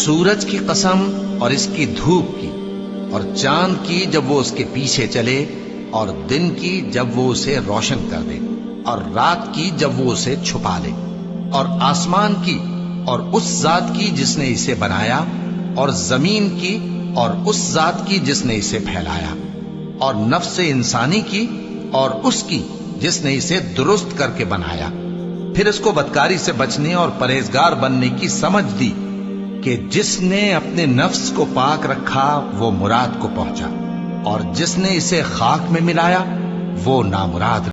सूरज की कसम और इसकी धूप की, और चांद की जब वो उसके पीछे चले, और दिन की जब वो उसे रोशन कर दे, और रात की जब वो उसे छुपा ले, और आसमान की और उस जात की जिसने इसे बनाया, और जमीन की और उस जात की जिसने इसे फैलाया, और नफ्स इंसानी की और उसकी जिसने इसे दुरुस्त करके बनाया। फिर इसको बदकारी से बचने और परहेजगार बनने की समझ दी कि जिसने अपने नफ्स को पाक रखा वो मुराद को पहुंचा, और जिसने इसे खाक में मिलाया वो नामुराद